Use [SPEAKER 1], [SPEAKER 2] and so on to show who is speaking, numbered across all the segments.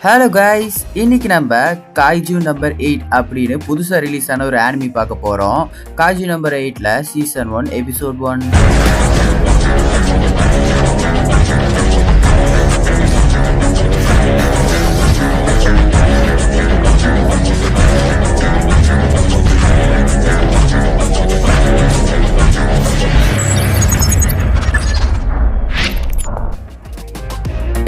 [SPEAKER 1] Hello guys, இன்னைக்கு நம்ம kaiju number 8 அப்படின்னு புதுசாக ரிலீஸ் ஆன ஒரு ஆனிமி பார்க்க போகிறோம். காய்ஜூ நம்பர் 8ல் சீசன் 1 எபிசோட் 1.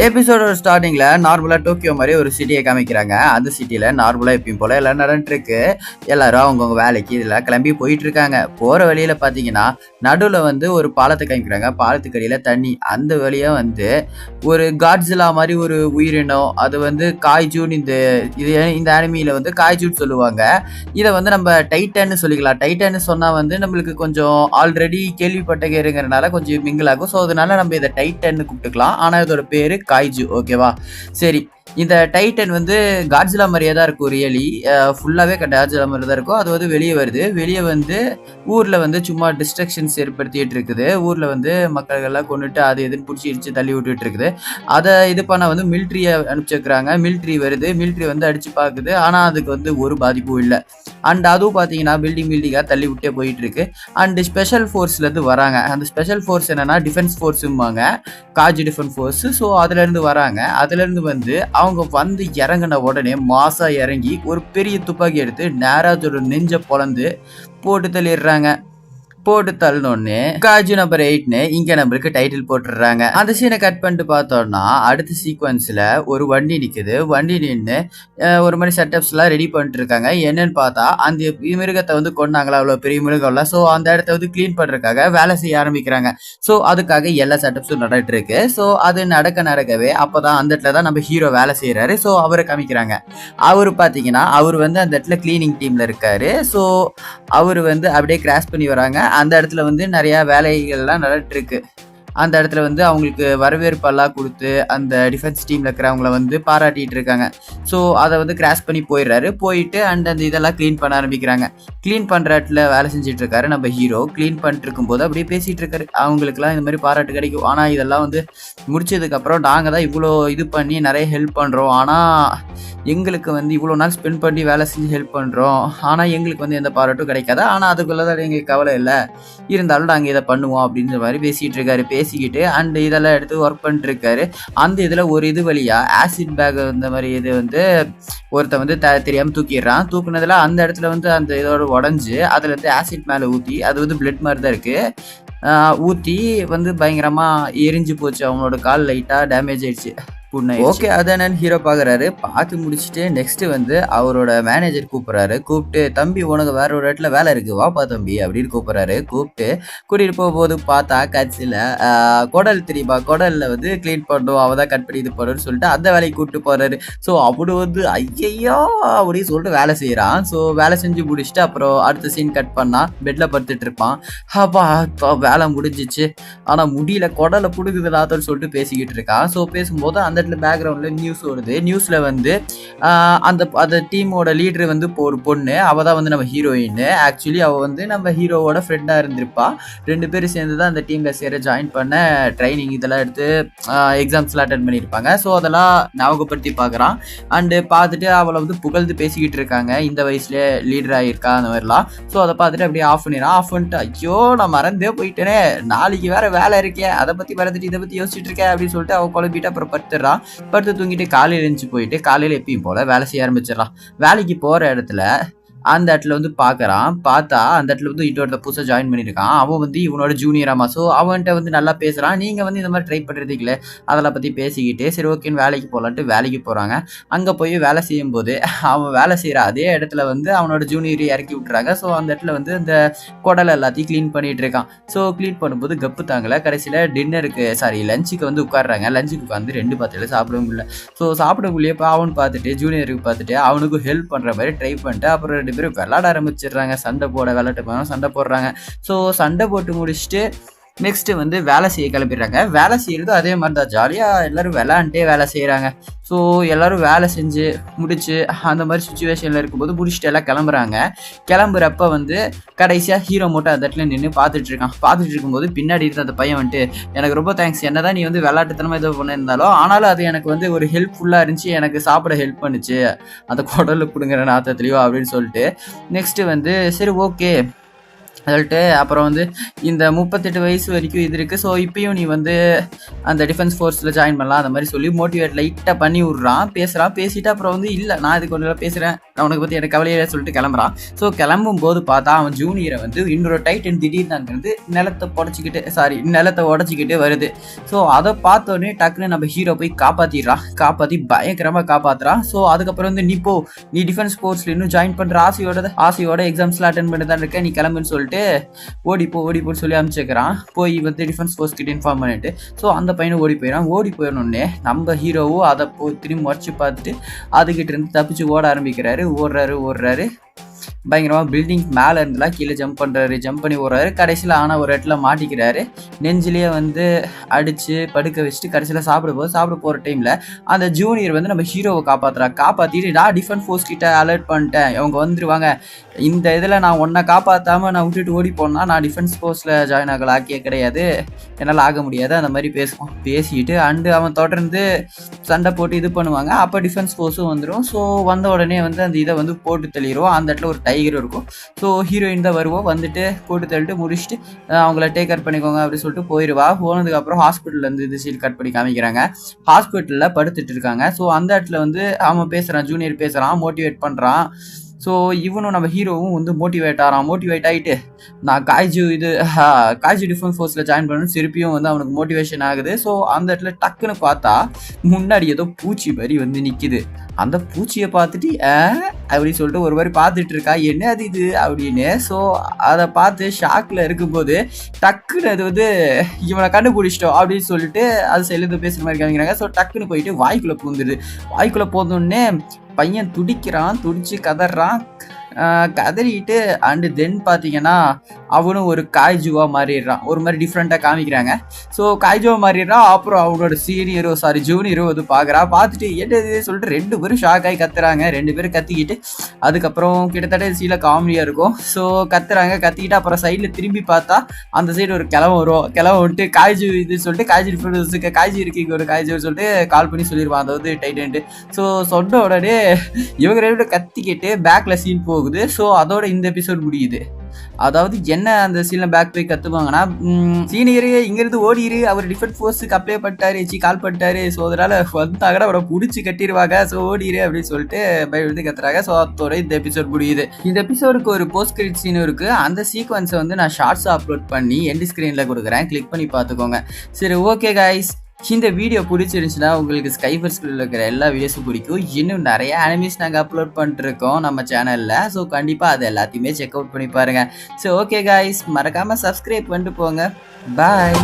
[SPEAKER 1] எபிசோடோட ஸ்டார்டிங்கில் நார்மலாக டோக்கியோ மாதிரி ஒரு சிட்டியை காமிக்கிறாங்க. அந்த சிட்டியில் நார்மலாக எப்பயும் போல் எல்லாம் நடந்துட்டுருக்கு. எல்லாரும் அவங்கவுங்க வேலைக்கு இதெல்லாம் கிளம்பி போயிட்டு இருக்காங்க. போகிற வழியில் பார்த்தீங்கன்னா நடுவில் ஒரு பாலத்தை காமிக்கிறாங்க. பாலத்துக்கு அடியில் தண்ணி. அந்த வழியாக ஒரு காட்ஸிலா மாதிரி ஒரு உயிரினம், அது காய்ஜூன். இந்த ஆனிமியில் காய்ஜூன் சொல்லுவாங்க. இதை நம்ம டைட்டன்னு சொல்லிக்கலாம். டைட்டன்னு சொன்னால் நம்மளுக்கு கொஞ்சம் ஆல்ரெடி கேள்விப்பட்ட கேருங்கிறனால கொஞ்சம் மிங்கிள் ஆகும். ஸோ அதனால நம்ம இதை டைட்டன்னு கூப்பிட்டுக்கலாம். ஆனால் இதோட பேர் காய்ஜூ. ஓகேவா? சரி, இந்த டைட்டன் காட்ஸிலா மாதிரியே தான் இருக்கும். ரியலி ஃபுல்லாகவே காட்ஸிலா மாதிரி தான் இருக்கும். அது வெளியே வருது. வெளியே ஊரில் சும்மா டிஸ்ட்ரக்ஷன்ஸ் ஏற்படுத்திட்டு இருக்குது. ஊரில் மக்கள்கள்லாம் கொண்டுட்டு அது எதுன்னு பிடிச்சி இடிச்சு தள்ளி விட்டுட்டு இருக்குது. அதை இது பண்ண மிலிட்ரியை அனுப்பிச்சிருக்கிறாங்க. மிலிட்ரி வருது. மிலிட்ரி அடிச்சு பார்க்குது. ஆனால் அதுக்கு ஒரு பாதிப்பும் இல்லை. அண்ட் அதுவும் பார்த்தீங்கன்னா பில்டிங்காக தள்ளி விட்டே போயிட்டு இருக்கு. அண்ட் ஸ்பெஷல் ஃபோர்ஸ்லேருந்து வராங்க. அந்த ஸ்பெஷல் ஃபோர்ஸ் என்னன்னா டிஃபென்ஸ் ஃபோர்ஸும்பாங்க, காஜ் டிஃபென்ஸ் ஃபோர்ஸ். ஸோ அதுலேருந்து வராங்க. அதுலேருந்து அவங்க இறங்கின உடனே மாசா இறங்கி ஒரு பெரிய துப்பாக்கி எடுத்து நேராஜோட நெஞ்ச பொளந்து போட்டு தள்ளிடுறாங்க. போட்டு தள்ளனோடனே காய்ஜூ நம்பர் 8ன்னு இங்க நம்மளுக்கு டைட்டில் போட்டுடுறாங்க. அந்த சீனை கட் பண்ணிட்டு பார்த்தோம்னா அடுத்த சீக்வன்ஸ்ல ஒரு வண்டி நிக்குது. வண்டி நின்று ஒரு மாதிரி செட்டப்ஸ் எல்லாம் ரெடி பண்ணிட்டு இருக்காங்க. என்னன்னு பார்த்தா அந்த மிருகத்தை கொண்டாங்களா, அவ்வளவு பெரிய மிருகம்ல. ஸோ அந்த இடத்த கிளீன் பண்றதுக்காக வேலை செய்ய ஆரம்பிக்கிறாங்க. ஸோ அதுக்காக எல்லா செட்டப்ஸும் நடந்துட்டு இருக்கு. ஸோ அது நடக்கவே அப்பதான் அந்த இடத்துல தான் நம்ம ஹீரோ வேலை செய்யறாரு. ஸோ அவரை காமிக்கிறாங்க. அவரு பாத்தீங்கன்னா அவர் அந்த இடத்துல கிளீனிங் டீம்ல இருக்காரு. ஸோ அவரு அப்படியே கிராஷ் பண்ணி வராங்க. அந்த இடத்துல நிறைய வேலைகள்லாம் நடந்துட்டு இருக்கு. அந்த இடத்துல அவங்களுக்கு வரவேற்பெல்லாம் கொடுத்து அந்த டிஃபென்ஸ் டீமில் இருக்கிறவங்கள பாராட்டிட்டு இருக்காங்க. ஸோ அதை கிராஷ் பண்ணி போயிடுறாரு. போயிட்டு அந்த இதெல்லாம் க்ளீன் பண்ண ஆரம்பிக்கிறாங்க. க்ளீன் பண்ணுற இடத்துல வேலை செஞ்சுட்டு இருக்காரு நம்ம ஹீரோ. க்ளீன் பண்ணிட்டு இருக்கும்போது அப்படியே பேசிகிட்டு இருக்காரு. அவங்களுக்குலாம் இந்த மாதிரி பாராட்டு கிடைக்கும். ஆனால் இதெல்லாம் முடிச்சதுக்கப்புறம் நாங்கள் தான் இவ்வளோ இது பண்ணி நிறைய ஹெல்ப் பண்ணுறோம். ஆனால் எங்களுக்கு இவ்வளோ நாள் ஸ்பெண்ட் பண்ணி வேலை செஞ்சு ஹெல்ப் பண்ணுறோம். ஆனால் எங்களுக்கு எந்த பாராட்டும் கிடைக்காது. ஆனால் அதுக்குள்ளே தான் எங்களுக்கு கவலை இல்லை. இருந்தாலும் நாங்கள் இதை பண்ணுவோம் அப்படின்ற மாதிரி பேசிகிட்டு இருக்காரு. பேசிக்கிட்டு அண்ட் இதெல்லாம் எடுத்து ஒர்க் பண்ணிட்டு இருக்காரு. அந்த இதில் ஒரு இது வழியா ஆசிட் பேக் இந்த மாதிரி இது ஒருத்த தெரியாமல் தூக்கிடுறான். தூக்குனதுல அந்த இடத்துல அந்த இதோட உடஞ்சி அதுல ஆசிட் மேலே ஊற்றி அது பிளட் மாதிரி தான் இருக்கு. ஊற்றி பயங்கரமா எரிஞ்சு போச்சு. அவனோட கால் லைட்டா டேமேஜ் ஆயிடுச்சு. ஓகே, அதான் ஹீரோ பாக்குறாரு. பார்த்து முடிச்சுட்டு நெக்ஸ்ட் அவரோட மேனேஜர் கூப்பிடுறாரு. கூப்பிட்டு, தம்பி உனக்கு வேற ஒரு இடத்துல வேலை இருக்கு, வாப்பா தம்பி அப்படின்னு கூப்பிடுறாரு. கூப்பிட்டு கூட்டிட்டு போகும்போது பார்த்தா கட்சியில குடல் தெரியுமா, குடல்ல கிளீன் பண்ணும், அவதான் கட் பண்ணி இது பண்ணுன்னு சொல்லிட்டு அந்த வேலைக்கு கூப்பிட்டு போறாரு. ஸோ அவனு ஐயோ அப்படின்னு சொல்லிட்டு வேலை செய்யறான். ஸோ வேலை செஞ்சு முடிச்சுட்டு அப்புறம் அடுத்த சீன் கட் பண்ணா பெட்ல படுத்துட்டு இருப்பான். அப்பா வேலை முடிஞ்சிச்சு, ஆனா முடியல, குடலை புடுங்குதுலாத்தன்னு சொல்லிட்டு பேசிக்கிட்டு இருக்கான். ஸோ பேசும்போது அந்த பேக்ரவுண்ட்ல நியூஸ் வருது. நியூஸ்ல அந்த டீமோட லீடர் ஒரு பொண்ணு. அவ தான் நம்ம ஹீரோயின். ஆக்சுவலி அவ நம்ம ஹீரோவோட ஃப்ரெண்டா இருந்திருப்பா. ரெண்டு பேரும் சேர்ந்து தான் அந்த டீம்ல சேர ஜாயின் பண்ண ட்ரைனிங் இதெல்லாம் எடுத்து எக்ஸாம்ஸ்லாம் அட்டென்ட் பண்ணியிருப்பாங்க. ஸோ அதெல்லாம் ஞாபகப்படுத்தி பார்க்குறான். அண்டு பார்த்துட்டு அவளை புகழ்ந்து பேசிக்கிட்டு இருக்காங்க. இந்த வயசுல லீடர் ஆகியிருக்கா அந்த மாதிரிலாம். ஸோ அதை பார்த்துட்டு அப்படியே ஆஃப் பண்ணிடுறான். ஆஃப் பண்ணிட்டு ஐயோ நான் மறந்தே போயிட்டேனே, நாளைக்கு வேற வேலை இருக்கேன், அதை பத்தி மறந்துட்டு இதை பத்தி யோசிச்சுட்டு இருக்கேன் அப்படின்னு சொல்லிட்டு அவ குழம்பிட்டு அப்புறம் படுத்துறான். படுத்து தூங்கிட்டு காலையில் எழுந்து போயிட்டு காலையில் எப்பயும் போல வேலை செய்ய ஆரம்பிச்சிடலாம். வேலைக்கு போற இடத்துல அந்த இடத்துல பார்க்கறான். பார்த்தா அந்த இடத்துல இன்னொருத்த புதுசாக ஜாயின் பண்ணியிருக்கான். அவன் இவனோட ஜூனியராமா. ஸோ அவன்கிட்ட நல்லா பேசுகிறான். நீங்கள் இந்த மாதிரி ட்ரை பண்ணுறதுக்குல அதெல்லாம் பற்றி பேசிக்கிட்டு சரி ஓகேன்னு வேலைக்கு போகலான்ட்டு வேலைக்கு போகிறாங்க. அங்கே போய் வேலை செய்யும்போது அவன் வேலை செய்கிற அதே இடத்துல அவனோட ஜூனியரை இறக்கி விட்டுறாங்க. ஸோ அந்த இடத்துல இந்த குடலை எல்லாத்தையும் க்ளீன் பண்ணிட்டு இருக்கான். ஸோ க்ளீன் பண்ணும்போது கப்பு தாங்கலை. கடைசியில் டின்னருக்கு லஞ்சுக்கு உட்காடுறாங்க. லஞ்சுக்கு உட்காந்து 2 பாத்திரம் சாப்பிட முடியல. ஸோ சாப்பிட முடியல. அவன் பார்த்துட்டு ஜூனியருக்கு பார்த்துட்டு அவனுக்கும் ஹெல்ப் பண்ணுற மாதிரி ட்ரை பண்ணிட்டு அப்புறம் பேரும் விளையாட ஆரம்பிச்சிடுறாங்க. சண்டை போட விளையாட்டு சண்டை போடுறாங்க. ஸோ சண்டை போட்டு முடிச்சுட்டு நெக்ஸ்ட் வந்து வேலை செய்ய கிளம்பிடுறாங்க. வேலை செய்யறது அதே மாதிரி தான், ஜாலியா எல்லாரும் விளையாண்டே வேலை செய்யறாங்க. ஸோ எல்லாரும் வேலை செஞ்சு முடிச்சு அந்த மாதிரி சுச்சுவேஷன்ல இருக்கும்போது முடிச்சுட்டு எல்லாம் கிளம்புறாங்க. கிளம்புறப்ப வந்து கடைசியா ஹீரோ மட்டும் அந்த இடத்துல நின்று பார்த்துட்டு இருக்கான். பார்த்துட்டு இருக்கும்போது பின்னாடி இருந்த அந்த பையன் வந்துட்டு, எனக்கு ரொம்ப தேங்க்ஸ், என்னதான் நீ வந்து விளையாட்டுத்தனமா ஏதோ பண்ணியிருந்தாலும் ஆனாலும் அது எனக்கு வந்து ஒரு ஹெல்ப்ஃபுல்லா இருந்துச்சு, எனக்கு சாப்பிட ஹெல்ப் பண்ணுச்சு அந்த குடலை பிடுங்குற நாத்தத்துலையோ அப்படின்னு சொல்லிட்டு. நெக்ஸ்ட் வந்து சரி ஓகே சொல்லிட்டு அப்புறம் வந்து இந்த 38 வயசு வரைக்கும் இது இருக்குது, ஸோ இப்பயும் நீ வந்து அந்த டிஃபென்ஸ் ஃபோர்ஸில் ஜாயின் பண்ணலாம் அந்த மாதிரி சொல்லி மோட்டிவேட் லைட்டாக பண்ணி விட்றான். பேசிட்டு அப்புறம் வந்து இல்லை நான் இதுக்கு ஒன்று பேசுகிறேன், நான் உனக்கு பற்றி எனக்கு கவலையே சொல்லிட்டு கிளம்புறான். ஸோ கிளம்பும் போது பார்த்தா அவன் ஜூனியரை வந்து இன்னொரு டைட்டன் திடீர்னு அங்கேருந்து நிலத்தை உடச்சிக்கிட்டு வருது. ஸோ அதை பார்த்தோன்னே டக்குன்னு நம்ம ஹீரோ போய் காப்பாற்றி பயங்கரமாக காப்பாற்றுறான். ஸோ அதுக்கப்புறம் வந்து நீ டிஃபென்ஸ் ஃபோர்ஸில் இன்னும் ஜாயின் பண்ணுற ஆசையோட எக்ஸாம்ஸ்லாம் அட்டன் பண்ணி தான் இருக்க, நீ கிளம்புன்னு சொல்லிட்டு ஓடிப்போன்னு சொல்லி அனுப்பிச்சுக்கிறான். போய் வந்து டிஃபென்ஸ் ஃபோர்ஸ் கிட்ட இன்ஃபார்ம் பண்ணிட்டு ஸோ அந்த பையனை ஓடி போயிடணுன்னே நம்ம ஹீரோவும் அதை போய் திரும்பி முறைச்சு பார்த்துட்டு அதுகிட்ட இருந்து தப்பிச்சு ஓட ஆரம்பிக்கிறாரு. ஓடுறாரு பயங்கரமாக பில்டிங் மேலே இருந்தெல்லாம் கீழே ஜம்ப் பண்ணி ஓடுறாரு. கடைசியில் ஆனால் ஒரு இடத்துல மாட்டிக்கிறாரு. நெஞ்சிலேயே வந்து அடித்து படுக்க வச்சுட்டு கடைசியில் சாப்பிட போகிற டைமில் அந்த ஜூனியர் வந்து நம்ம ஹீரோவை காப்பாற்றிட்டு நான் டிஃபென்ஸ் ஃபோர்ஸ் கிட்ட அலர்ட் பண்ணிட்டேன், அவங்க வந்துருவாங்க, இந்த இதில் நான் ஒன்றை காப்பாற்றாமல் நான் விட்டுட்டு ஓடி போனால் நான் டிஃபென்ஸ் ஃபோர்ஸில் ஜாயின் ஆக்கியே கிடையாது, என்னால் ஆக முடியாது அந்த மாதிரி பேசிட்டு அவன் தொடர்ந்து சண்டை போட்டு இது பண்ணுவாங்க. அப்போ டிஃபென்ஸ் ஃபோர்ஸும் வந்துடும். ஸோ வந்த உடனே வந்து அந்த இதை வந்து போட்டு தள்ளிடுவோம். அந்த இடத்துல ஒரு டைகர் இருக்கும். ஸோ ஹீரோயின் தான் வருவோம், வந்துட்டு போட்டு தள்ளிட்டு முடிச்சுட்டு அவங்கள டேக் கேர் பண்ணிக்கோங்க அப்படின்னு சொல்லிட்டு போயிடுவா. போனதுக்கப்புறம் ஹாஸ்பிட்டல்லேருந்து இது சீல் கட் பண்ணி காமிக்கிறாங்க. ஹாஸ்பிட்டலில் படுத்துட்டு இருக்காங்க. ஸோ அந்த இடத்துல வந்து அவன் பேசுகிறான், ஜூனியர் பேசுகிறான், மோட்டிவேட் பண்ணுறான். ஸோ இவனும் நம்ம ஹீரோவும் வந்து மோட்டிவேட் ஆகிட்டு நான் காய்ஜு டிஃபென்ஸ் ஃபோர்ஸில் ஜாயின் பண்ணணும் திருப்பியும் வந்து அவனுக்கு மோட்டிவேஷன் ஆகுது. ஸோ அந்த இடத்துல டக்குன்னு பார்த்தா முன்னாடி ஏதோ பூச்சி மாதிரி வந்து நிற்கிது. அந்த பூச்சியை பார்த்துட்டு அப்படின்னு சொல்லிட்டு ஒரு மாதிரி பார்த்துட்டு இருக்கா, என்ன அது இது அப்படின்னு. ஸோ அதை பார்த்து ஷாக்கில் இருக்கும்போது டக்குன்னு அது வந்து இவனை கண்டுபிடிச்சிட்டோம் அப்படின்னு சொல்லிட்டு அது செல்லுது பேசுகிற மாதிரி காமிக்கிறாங்க. ஸோ டக்குன்னு போயிட்டு வாய்க்குள்ளே போந்தோடனே பையன் துடிச்சு கதறிட்டு அண்டு தென் பார்த்தீங்கன்னா அவனும் ஒரு காய்ஜுவாக மாறிடுறான். ஒரு மாதிரி டிஃப்ரெண்ட்டாக காமிக்கிறாங்க. ஸோ காய்ஜுவாக மாறிடுறான். அப்புறம் அவனோட ஜூனியரோ வந்து பார்த்துட்டு என்னது சொல்லிட்டு 2 பேரும் ஷாக் ஆகி கத்துறாங்க. 2 பேரும் கத்திக்கிட்டு அதுக்கப்புறம் கிட்டத்தட்ட சீல காமெடியாக இருக்கும். ஸோ கத்திக்கிட்டு அப்புறம் சைடில் திரும்பி பார்த்தா அந்த சைடு ஒரு கிளம்ப வந்துட்டு காய்ஜு இது சொல்லிட்டு காய்ஜி இருக்கு இங்கே ஒரு காய்ஜு சொல்லிட்டு கால் பண்ணி சொல்லிடுவான், அதாவது டைட்டன்ட்டு. ஸோ சொன்ன உடனே இவங்க 2 பேரும் கத்திக்கிட்டு பேக்கில் சீன் போகுது. ஸோ அதோட இந்த எபிசோட் முடியுது. அதாவது என்ன அந்த சீன்ல பேக் போய் கத்துவாங்கன்னா, சீனியரு இங்கிருந்து ஓடிரு, அவர் டிஃபென்ஸ் ஃபோர்ஸுக்கு அப்ளை கால் பண்ணிட்டாரு, ஸோ அதனால வந்தாங்கன்னா அவரை பிடிச்சி கட்டிடுவாங்க, ஸோ ஓடிரு அப்படின்னு சொல்லிட்டு பயந்து கத்துறாங்க. ஸோ அதோட இந்த எபிசோட் முடியுது. இந்த எபிசோடுக்கு ஒரு போஸ்ட் கிரெடிட் சீனும் இருக்கு. அந்த சீக்வன்ஸை வந்து நான் ஷார்ட்ஸ் அப்லோட் பண்ணி எண்ட் ஸ்கிரீன்ல கொடுக்குறேன், கிளிக் பண்ணி பார்த்துக்கோங்க. சரி ஓகே கைஸ், இந்த வீடியோ பிடிச்சிருந்துச்சுன்னா உங்களுக்கு ஸ்கைஃபர்ஸ்குள்ள இருக்கிற எல்லா வீடியோஸும் பிடிக்கும். இன்னும் நிறைய அனிமேஸ் நாங்கள் அப்லோட் பண்ணிட்டுருக்கோம் நம்ம சேனலில். ஸோ கண்டிப்பாக அது எல்லாத்தையுமே செக் அவுட் பண்ணி பாருங்கள். ஸோ ஓகே கைஸ், மறக்காமல் சப்ஸ்கிரைப் பண்ணிட்டு போங்க. பாய்.